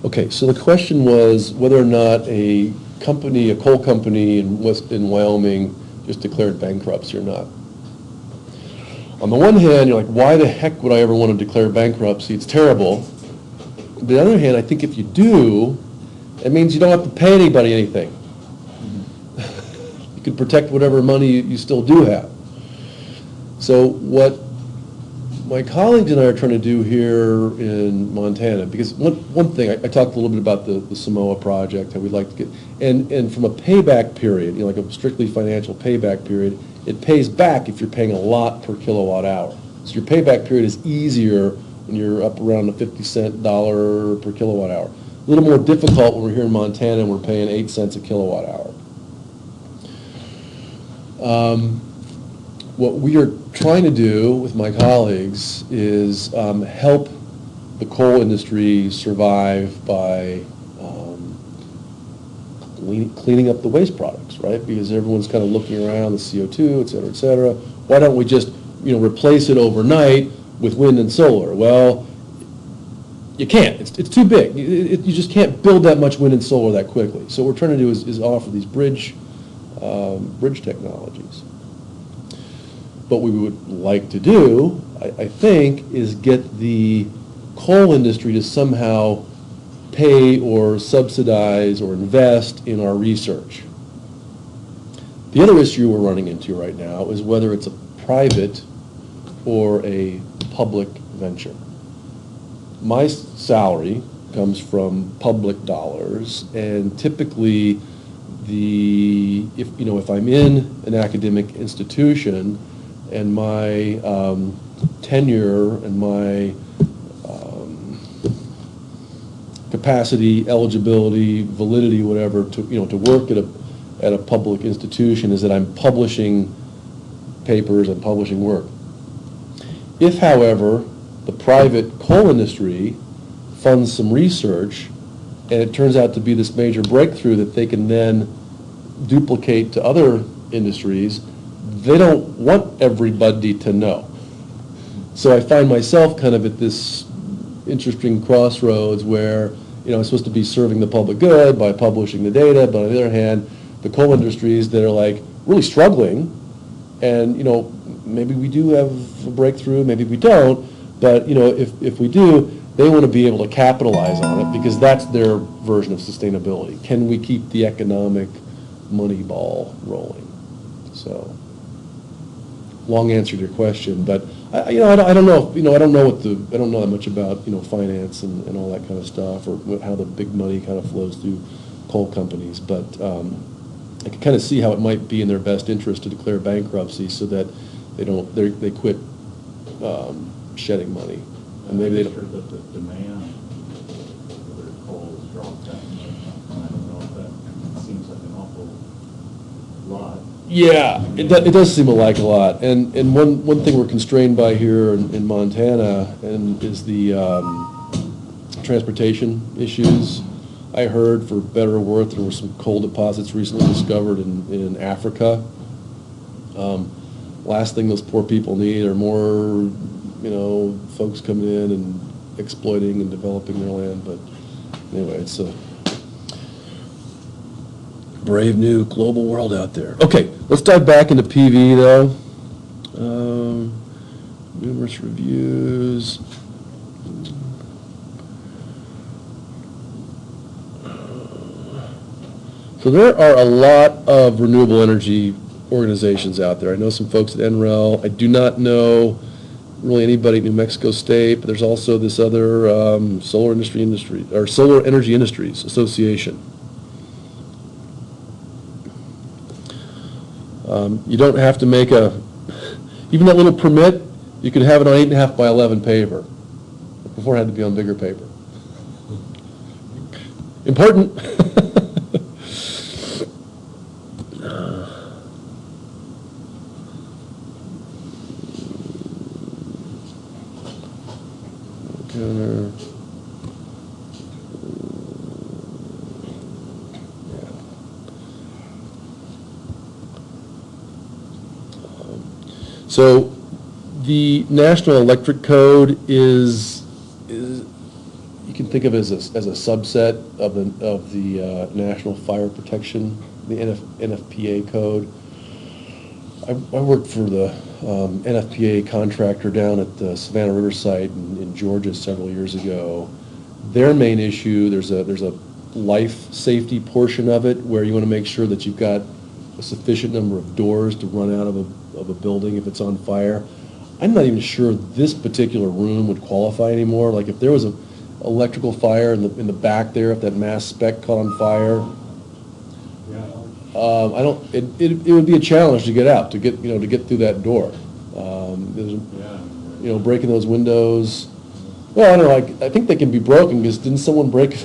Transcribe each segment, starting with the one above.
Okay, so the question was whether or not a coal company in Wyoming just declared bankruptcy or not. On the one hand, you're like, why the heck would I ever want to declare bankruptcy? It's terrible. On the other hand, I think if you do, it means you don't have to pay anybody anything. You can protect whatever money you still do have. So what my colleagues and I are trying to do here in Montana, because one thing, I talked a little bit about the Samoa project, how we'd like to get, and from a payback period, like a strictly financial payback period, it pays back if you're paying a lot per kilowatt hour. So your payback period is easier when you're up around the 50-cent dollar per kilowatt hour. A little more difficult when we're here in Montana and we're paying 8 cents a kilowatt hour. What we are trying to do with my colleagues is help the coal industry survive by cleaning up the waste products, right? Because everyone's kind of looking around the CO2, et cetera, et cetera. Why don't we just, replace it overnight with wind and solar? Well, you can't. It's too big. You just can't build that much wind and solar that quickly. So what we're trying to do is offer these bridge technologies. What we would like to do, I think, is get the coal industry to somehow pay or subsidize or invest in our research. The other issue we're running into right now is whether it's a private or a public venture. My salary comes from public dollars, and typically if I'm in an academic institution and my tenure and my capacity, eligibility, validity, whatever, to work at a public institution is that I'm publishing papers and publishing work. If, however, the private coal industry funds some research and it turns out to be this major breakthrough that they can then duplicate to other industries, they don't want everybody to know. So I find myself kind of at this interesting crossroads where I'm supposed to be serving the public good by publishing the data, but on the other hand, the coal industries that are like really struggling, and maybe we do have a breakthrough, maybe we don't, but if we do, they want to be able to capitalize on it because that's their version of sustainability. Can we keep the economic money ball rolling? So, long answer to your question, but I don't know. I don't know that much about finance and all that kind of stuff, or how the big money kind of flows through coal companies. But I can kind of see how it might be in their best interest to declare bankruptcy so that they quit shedding money, and maybe they don't. Sure that the demand for their coal has dropped that much. I don't know if that seems like an awful lot. Yeah, it does seem like a lot, and one thing we're constrained by here in Montana is the transportation issues. I heard, for better or worse, there were some coal deposits recently discovered in Africa. Last thing those poor people need are more, folks coming in and exploiting and developing their land. But anyway, it's a brave new global world out there. Okay, let's dive back into PV though. Numerous reviews. So there are a lot of renewable energy organizations out there. I know some folks at NREL. I do not know really anybody at New Mexico State, but there's also this other Solar Energy Industries Association. You don't have to make even that little permit, you could have it on 8.5 by 11 paper. Before it had to be on bigger paper. Important. So the National Electric Code is you can think of it as a subset of the National Fire Protection, the NFPA code. I worked for the NFPA contractor down at the Savannah River site in Georgia several years ago. Their main issue, there's a life safety portion of it where you want to make sure that you've got a sufficient number of doors to run out of a building if it's on fire. I'm not even sure this particular room would qualify anymore. Like if there was an electrical fire in the back there, if that mass spec caught on fire, I don't. It would be a challenge to get out, to get through that door. Breaking those windows. Well, I don't know. I think they can be broken because didn't someone break?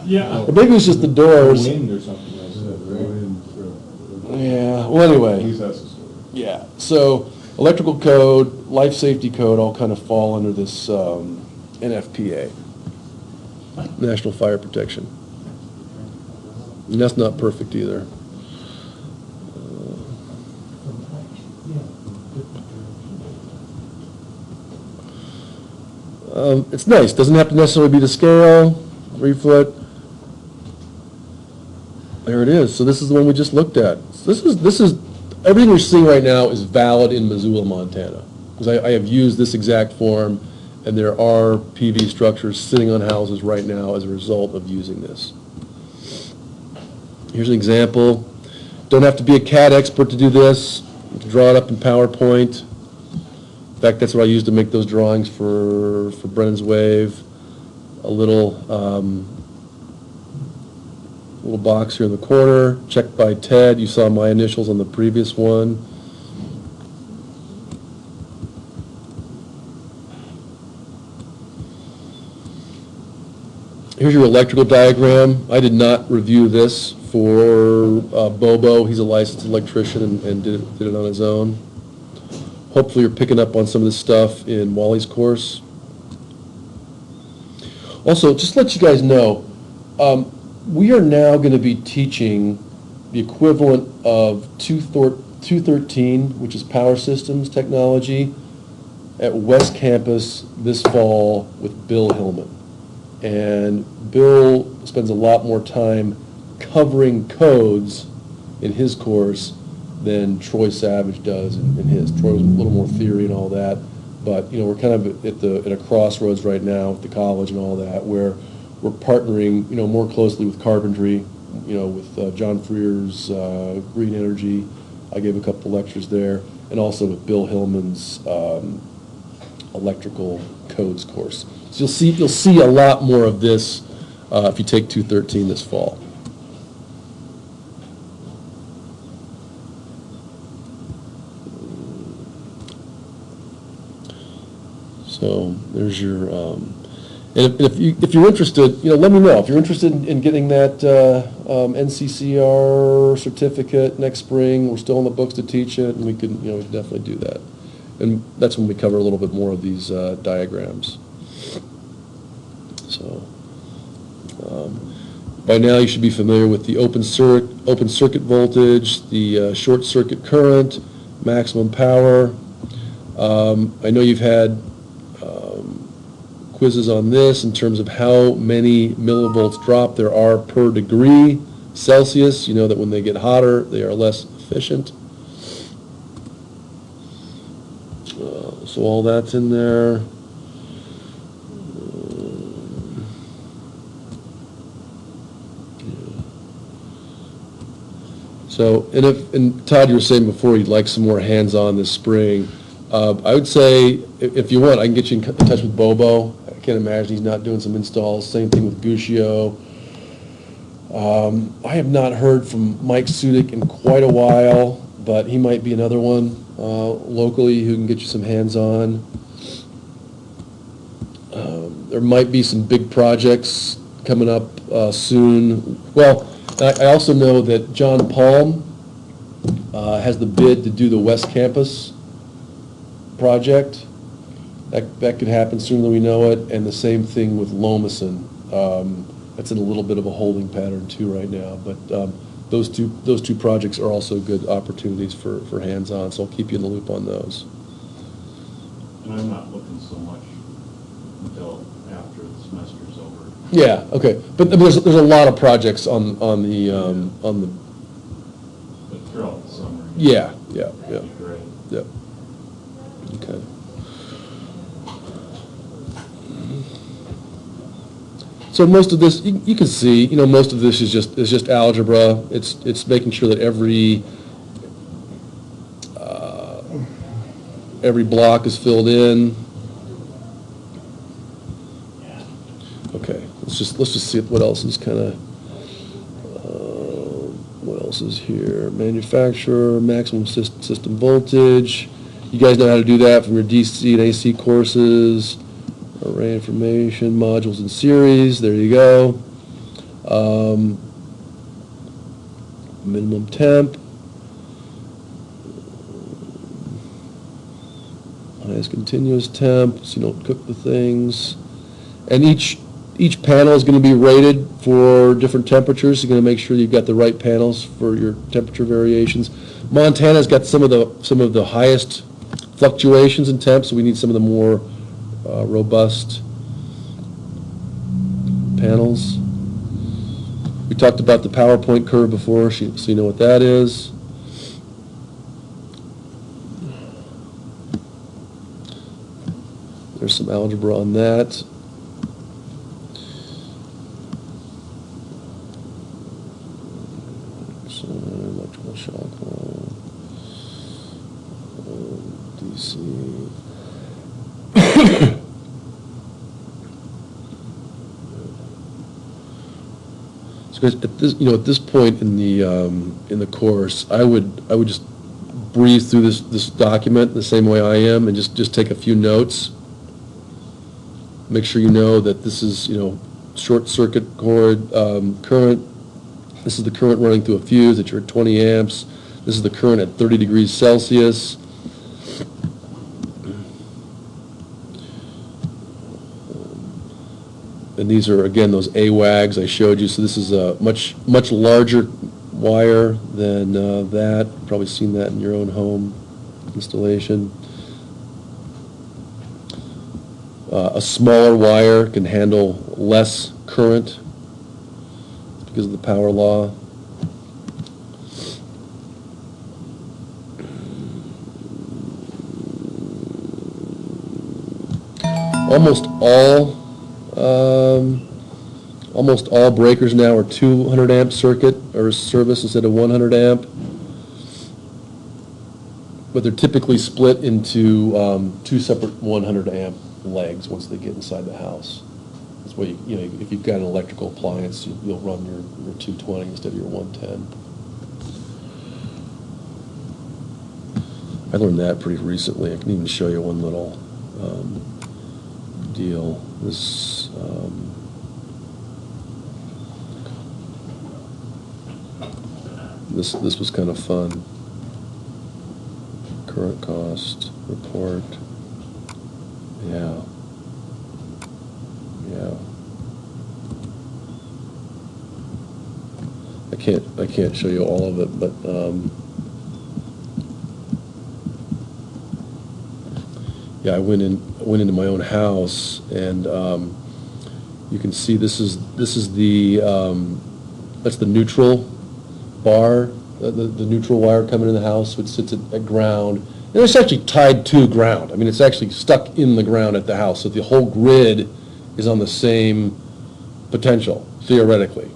Yeah. Or maybe it was just the doors. Wind or something like that, right? Yeah. Well, anyway. At least that's the story. Yeah. So electrical code, life safety code, all kind of fall under this NFPA, National Fire Protection. And that's not perfect either. It's nice. Doesn't have to necessarily be to scale. 3 foot. There it is. So this is the one we just looked at. So this is everything we're seeing right now is valid in Missoula, Montana, because I have used this exact form, and there are PV structures sitting on houses right now as a result of using this. Here's an example. Don't have to be a CAD expert to do this. You can draw it up in PowerPoint. In fact, that's what I used to make those drawings for Brennan's Wave. A little box here in the corner, checked by Ted. You saw my initials on the previous one. Here's your electrical diagram. I did not review this for Bobo. He's a licensed electrician and did it on his own. Hopefully you're picking up on some of this stuff in Wally's course. Also, just to let you guys know, we are now going to be teaching the equivalent of 213, which is Power Systems Technology, at West Campus this fall with Bill Hillman. And Bill spends a lot more time covering codes in his course than Troy Savage does in his. Troy was a little more theory and all that, but we're kind of at a crossroads right now with the college and all that, where we're partnering more closely with carpentry, with John Freer's Green Energy. I gave a couple lectures there, and also with Bill Hillman's electrical codes course. So you'll see a lot more of this if you take 213 this fall. So there's your, and if you're interested, let me know. If you're interested in getting that NCCR certificate next spring, we're still in the books to teach it, and we can definitely do that. And that's when we cover a little bit more of these diagrams. So by now you should be familiar with the open circuit voltage, the short circuit current, maximum power. I know you've had quizzes on this in terms of how many millivolts drop there are per degree Celsius. You know that when they get hotter, they are less efficient. So all that's in there. So, and Todd, you were saying before you'd like some more hands-on this spring. I would say, if you want, I can get you in touch with Bobo. I can't imagine he's not doing some installs. Same thing with Guccio. I have not heard from Mike Sudik in quite a while, but he might be another one locally who can get you some hands-on. There might be some big projects coming up soon. Well, I also know that John Palm has the bid to do the West Campus project. That could happen sooner than we know it, and the same thing with Lomason. That's in a little bit of a holding pattern too right now, but those two projects are also good opportunities for hands-on, so I'll keep you in the loop on those. And I'm not looking so much until after the semester's over. Yeah, okay, but there's a lot of projects on the, But throughout the summer. yeah, yeah, That'd yeah, be great. yeah. Okay. So most of this, you can see, most of this is just algebra. It's making sure that every block is filled in. Okay, let's just see what else is kind of, what else is here? Manufacturer, maximum system voltage. You guys know how to do that from your DC and AC courses. Array information, modules in series, there you go. Minimum temp. Highest continuous temp, so you don't cook the things. And each panel is going to be rated for different temperatures. You're going to make sure you've got the right panels for your temperature variations. Montana's got some of the highest fluctuations in temps, so we need some of the more robust panels. We talked about the PowerPoint curve before, so you know what that is. There's some algebra on that. So, electrical shock DC. So guys, at this point in the course, I would just breeze through this document the same way I am, and just take a few notes. Make sure you know that this is short circuit cord current. This is the current running through a fuse that you're at 20 amps. This is the current at 30 degrees Celsius. And these are, again, those AWAGs I showed you. So this is a much larger wire than that. You've probably seen that in your own home installation. A smaller wire can handle less current because of the power law. Almost all breakers now are 200 amp circuit or service instead of 100 amp. But they're typically split into two separate 100 amp legs once they get inside the house. That's why if you've got an electrical appliance, you'll run your 220 instead of your 110. I learned that pretty recently. I can even show you one little deal. This was kind of fun. Current cost report. Yeah. I can't show you all of it, but yeah, I went into my own house, and you can see this is the that's the neutral bar, the neutral wire coming in the house, which sits at ground. And it's actually tied to ground. I mean, it's actually stuck in the ground at the house, so the whole grid is on the same potential, theoretically.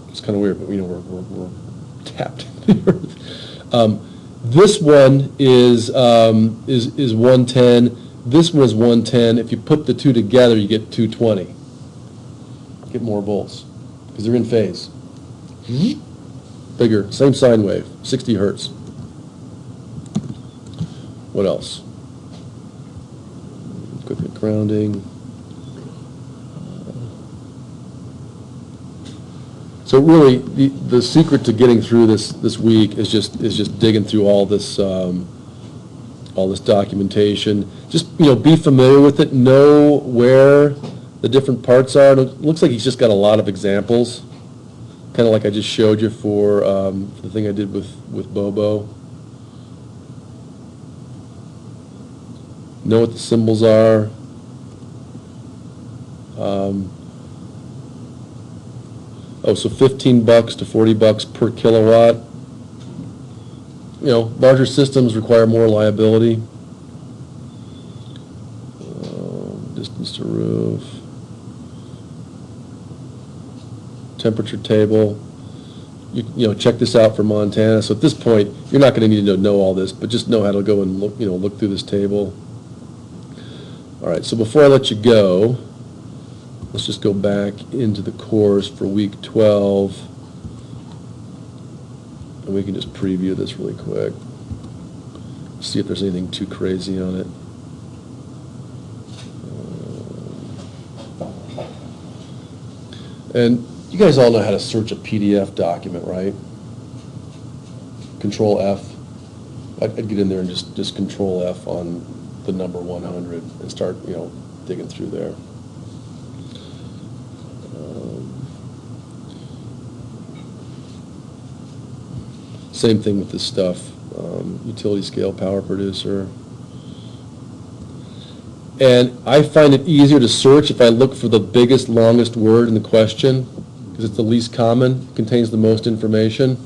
It's kind of weird, but we're tapped. This one is 110. This one is 110. If you put the two together, you get 220. Get more volts because they're in phase. Bigger, same sine wave, 60 hertz. What else? Equipment grounding. So really, the secret to getting through this week is just digging through all this documentation. Just be familiar with it. Know where the different parts are. It looks like he's just got a lot of examples, kind of like I just showed you for the thing I did with Bobo. Know what the symbols are. Oh, so $15 to $40 per kilowatt. You know, larger systems require more liability. Distance to roof. Temperature table. You know, check this out for Montana. So at this point, you're not going to need to know all this, but just know how to go and look, look through this table. All right, so before I let you go, let's just go back into the course for week 12. And we can just preview this really quick. See if there's anything too crazy on it. And you guys all know how to search a PDF document, right? Control F. I'd get in there and just Control F on the number 100 and start, digging through there. Same thing with this stuff. Utility scale power producer. And I find it easier to search if I look for the biggest, longest word in the question, because it's the least common, contains the most information.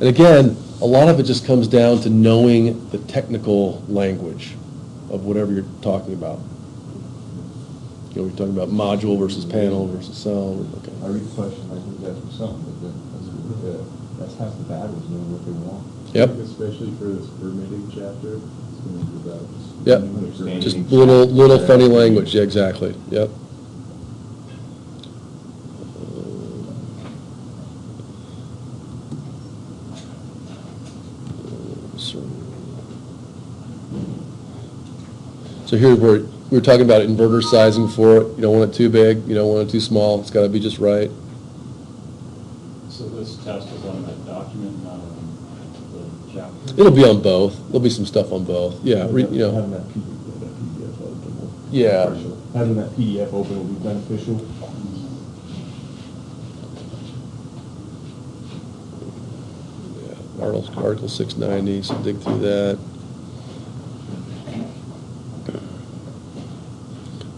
And again, a lot of it just comes down to knowing the technical language of whatever you're talking about. We're talking about module versus panel versus cell. Okay. I read the question, I think that's for something, but then that's half the battle, is knowing what they want. Yep. Especially for this permitting chapter, it's going to be about Yep. understanding. Just little funny language. Yeah, exactly. Yep. So here we were talking about inverter sizing for it. You don't want it too big, you don't want it too small. It's got to be just right. So this test is on that document, not on the chapter? It'll be on both. There'll be some stuff on both. Yeah, Having that PDF open. Yeah. Having that PDF open will be beneficial. Article 690, so dig through that.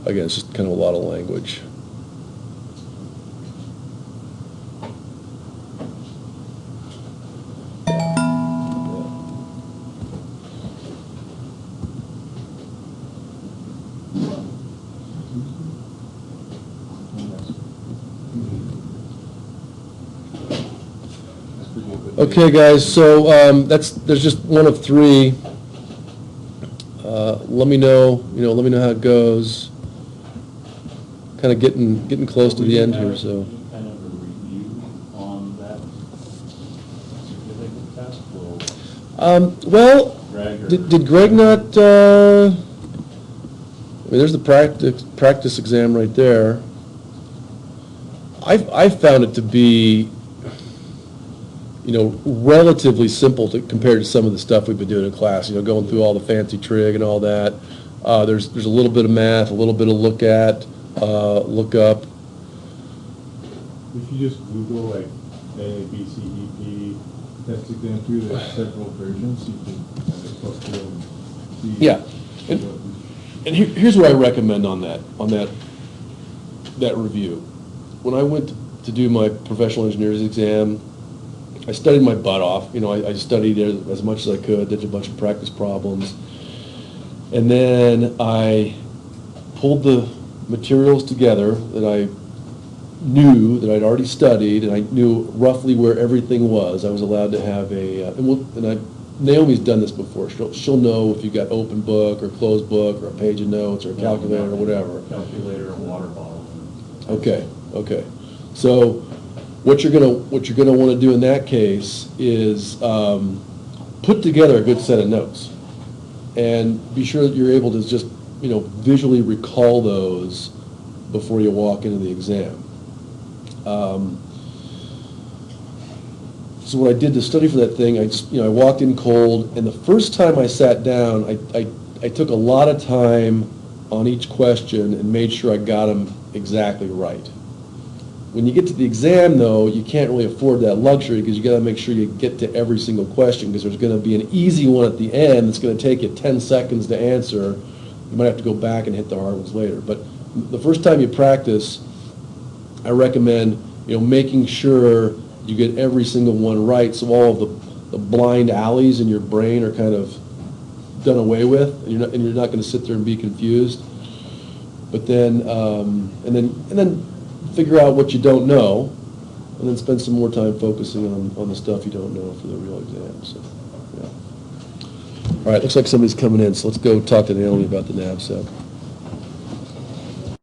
Again, it's just kind of a lot of language. Okay, guys, so there's just one of three. Let me know, let me know how it goes. Kind of getting close to the end here, so. Any kind of a review on that certificate test? Well, Greg or- did Greg not, I mean, there's the practice exam right there. I found it to be, relatively simple compared to some of the stuff we've been doing in class, going through all the fancy trig and all that. There's a little bit of math, a little bit of look up. If you just Google like A, B, C, E, P, test exam 2, there's several versions, you can kind of cluster them. See Yeah. what- And here's what I recommend on that review. When I went to do my professional engineer's exam, I studied my butt off. I studied it as much as I could, did a bunch of practice problems. And then I pulled the materials together that I knew, that I'd already studied, and I knew roughly where everything was. I was allowed to have Naomi's done this before. She'll know if you got open book or closed book or a page of notes or a calculator or whatever. Calculator and water bottle. Okay. So what you're gonna want to do in that case is put together a good set of notes, and be sure that you're able to just visually recall those before you walk into the exam. So what I did to study for that thing, I walked in cold, and the first time I sat down, I took a lot of time on each question and made sure I got them exactly right. When you get to the exam, though, you can't really afford that luxury, because you got to make sure you get to every single question, because there's going to be an easy one at the end that's going to take you 10 seconds to answer, You might have to go back and hit the hard ones later. But the first time you practice, I recommend, making sure you get every single one right, so all of the blind alleys in your brain are kind of done away with, and you're not going to sit there and be confused. But then, and then figure out what you don't know, and then spend some more time focusing on the stuff you don't know for the real exam. So, yeah. All right, looks like somebody's coming in, so let's go talk to Naomi about the NAB stuff.